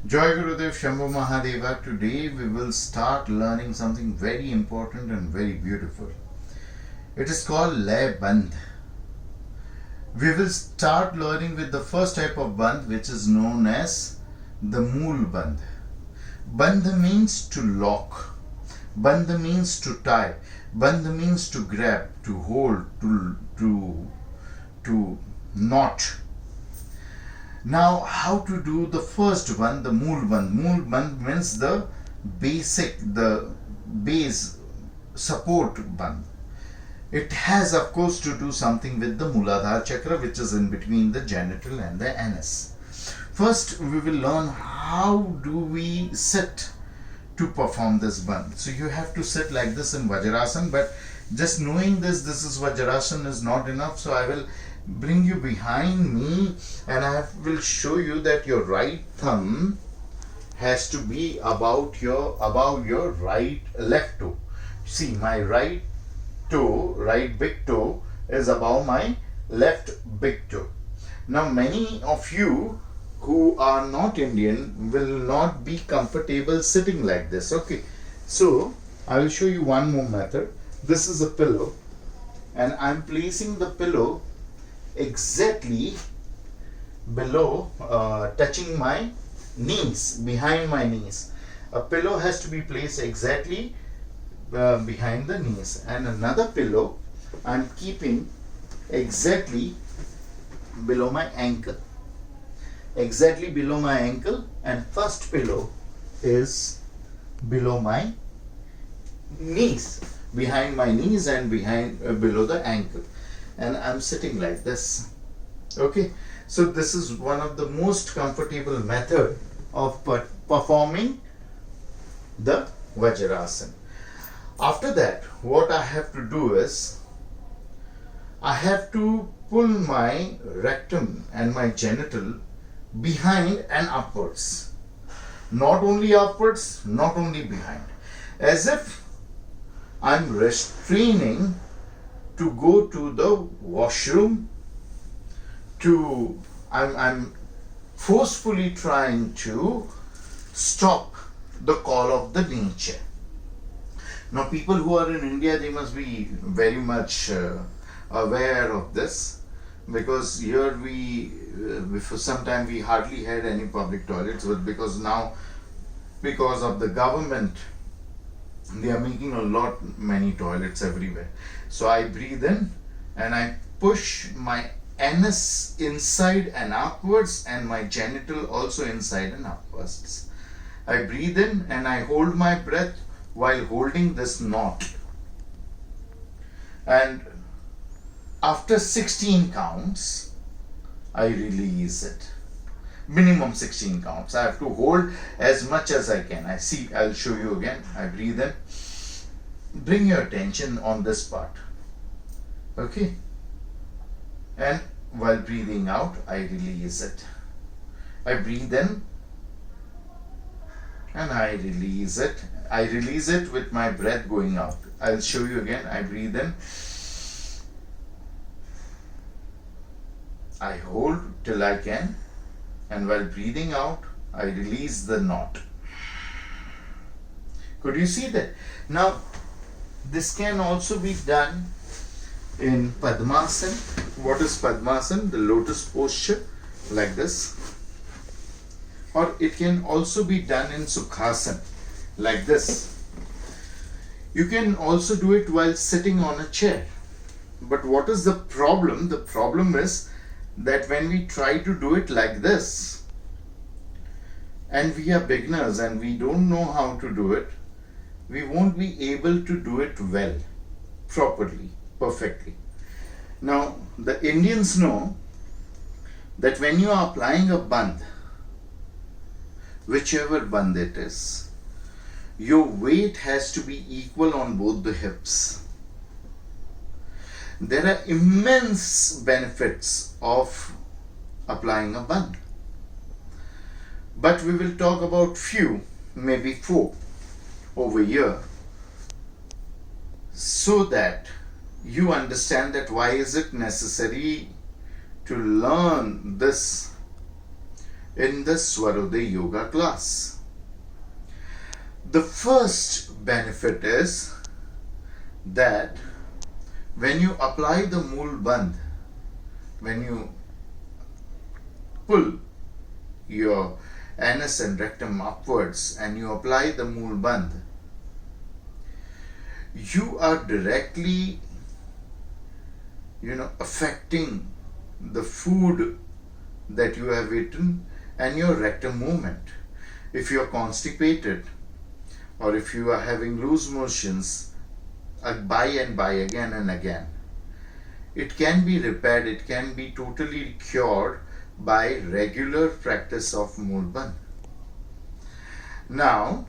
Joy Gurudev Shambhu Mahadeva. Today we will start learning something very important and very beautiful. It is called Lay Bandh. We will start learning with the first type of bandh, which is known as the Moolbandh. Bandh means to lock. Bandh means to tie. Bandh means to grab, to hold, to knot. Now, how to do the first one, the Moolbandh? Moolbandh means the base support bandh. It has, of course, to do something with the Mooladhara chakra, which is in between the genital and the anus. First, we will learn how do we sit to perform this bandh. So you have to sit like this in Vajrasana, but just knowing this is Vajrasana is not enough. So I will bring you behind me and I will show you that your right thumb has to be above your left toe. See, my right big toe is above my left big toe. Now many of you who are not Indian will not be comfortable sitting like this. Okay, so I will show you one more method. This is a pillow and I am placing the pillow exactly below, touching my knees, behind my knees. A pillow has to be placed exactly behind the knees, and another pillow I am keeping exactly below my ankle. Exactly below my ankle, and first pillow is below my knees, behind my knees and below the ankle. And I'm sitting like this. Okay, so this is one of the most comfortable method of performing the Vajrasana. After that, what I have to do is I have to pull my rectum and my genital behind and upwards. Not only upwards, not only behind. As if I'm restraining to go to the washroom, I'm forcefully trying to stop the call of the nature. Now people who are in India, they must be very much aware of this, because here for some time we hardly had any public toilets, but because of the government, they are making many toilets everywhere. So I breathe in and I push my anus inside and upwards and my genital also inside and upwards. I breathe in and I hold my breath while holding this knot. And after 16 counts, I release it. Minimum 16 counts. I have to hold as much as I can. I'll show you again. I breathe in. Bring your attention on this part. Okay. And while breathing out, I release it. I breathe in and I release it. I release it with my breath going out. I'll show you again. I breathe in. I hold till I can. And while breathing out, I release the knot. Could you see that? Now, this can also be done in Padmasana. What is Padmasana? The lotus posture, like this. Or it can also be done in Sukhasana, like this. You can also do it while sitting on a chair. But what is the problem? The problem is that when we try to do it like this, and we are beginners and we don't know how to do it, we won't be able to do it well, properly, perfectly. Now, the Indians know that when you are applying a bandh, whichever bandh it is, your weight has to be equal on both the hips. There are immense benefits of applying a bandh. But we will talk about few, maybe 4 over here, so that you understand that why is it necessary to learn this in the Swaroday Yoga class. The first benefit is that when you apply the Moolbandh, when you pull your anus and rectum upwards and you apply the Moolbandh, you are directly affecting the food that you have eaten and your rectum movement. If you are constipated or if you are having loose motions by and by, again and again, it can be repaired, it can be totally cured by regular practice of Moolbandh. Now,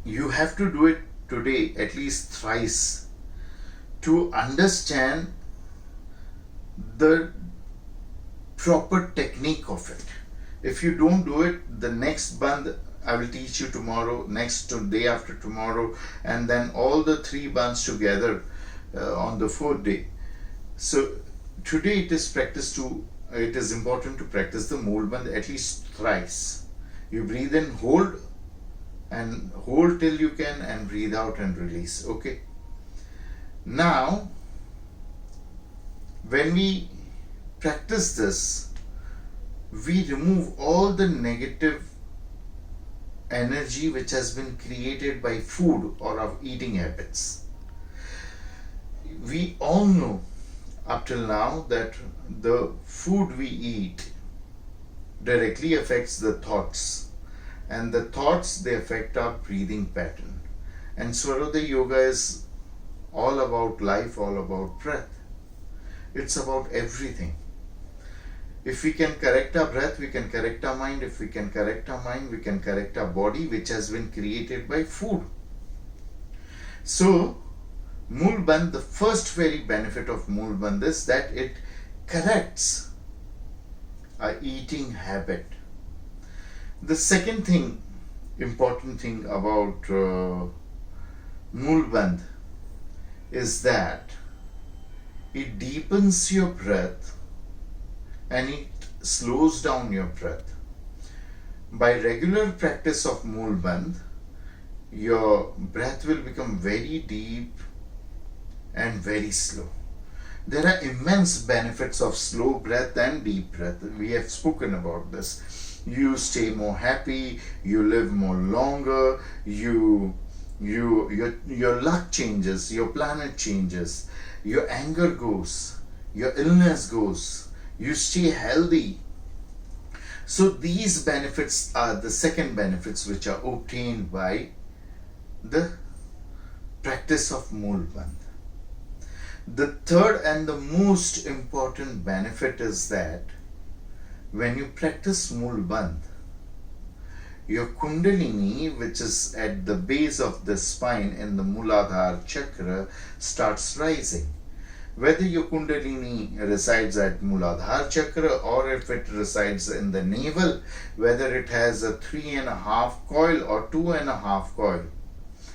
you have to do it today at least thrice to understand the proper technique of it. If you don't do it, the next bandh I will teach you tomorrow, next day after tomorrow, and then all the 3 bandhs together on the 4th day. So today it is important to practice the Moolbandh at least thrice. You breathe in, hold till you can, and breathe out and release. Okay. Now, when we practice this, we remove all the negative energy which has been created by food or of eating habits. We all know up till now that the food we eat directly affects the thoughts, and the thoughts, they affect our breathing pattern. And Swaroday Yoga is all about life, all about breath. It's about everything. If we can correct our breath, we can correct our mind. If we can correct our mind, we can correct our body, which has been created by food. So, Moolbandh, the first very benefit of Moolbandh is that it corrects our eating habit. The second thing, important thing about Moolbandh is that it deepens your breath and it slows down your breath. By regular practice of Moolbandh, your breath will become very deep and very slow. There are immense benefits of slow breath and deep breath. We have spoken about this. You stay more happy, you live more longer, your luck changes, your planet changes, your anger goes, your illness goes, you stay healthy. So these benefits are the second benefits which are obtained by the practice of Moolbandh. The third and the most important benefit is that when you practice Moolbandh, your Kundalini, which is at the base of the spine in the Mooladhara chakra, starts rising. Whether your Kundalini resides at Mooladhara chakra or if it resides in the navel, whether it has a 3.5 coil or 2.5 coil.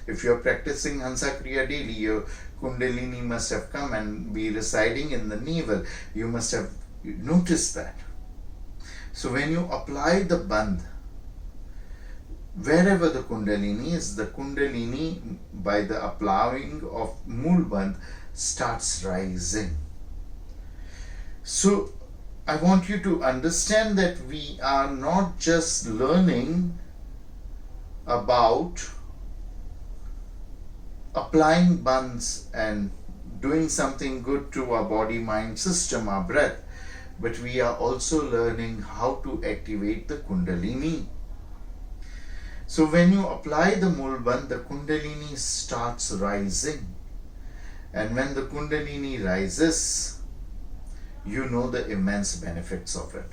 If you are practicing Hansa Kriya daily, your Kundalini must have come and be residing in the navel. You must have noticed that. So when you apply the bandh, wherever the Kundalini is, the Kundalini, by the applying of Moolbandh, starts rising. So I want you to understand that we are not just learning about applying bandhs and doing something good to our body, mind, system, our breath, but we are also learning how to activate the Kundalini. So when you apply the Moolbandh, the Kundalini starts rising. And when the Kundalini rises, you know the immense benefits of it.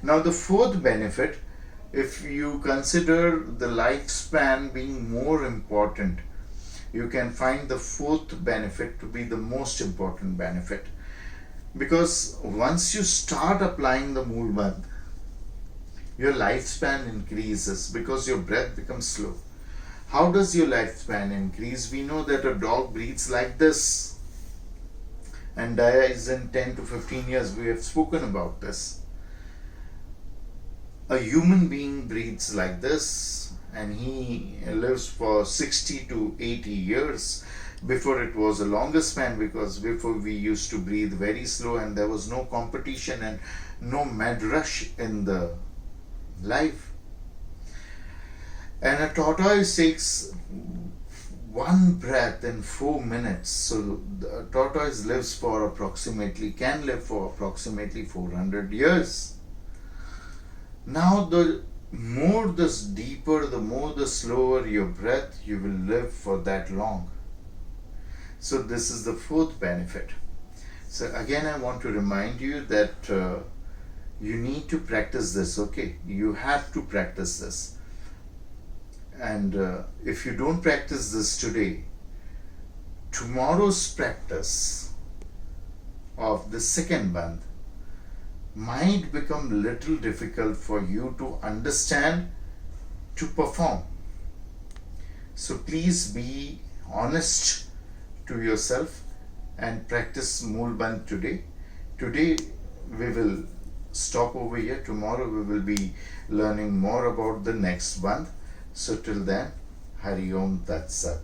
Now the fourth benefit, if you consider the lifespan being more important, you can find the fourth benefit to be the most important benefit. Because once you start applying the Moolbandh, your lifespan increases because your breath becomes slow. How does your lifespan increase? We know that a dog breathes like this and dies in 10 to 15 years. We have spoken about this. A human being breathes like this, and he lives for 60 to 80 years. Before, it was a longer span, because before we used to breathe very slow and there was no competition and no mad rush in the life. And a tortoise takes one breath in 4 minutes. So the tortoise can live for approximately 400 years. Now, the more the deeper, the more the slower your breath, you will live for that long. So this is the fourth benefit. So again, I want to remind you that you need to practice this, okay? You have to practice this. And if you don't practice this today, tomorrow's practice of the second bandh might become little difficult for you to understand, to perform. So please be honest to yourself and practice Moolbandh today. Today we will stop over here. Tomorrow we will be learning more about the next bandh. So till then, Hari Aum Tatsat.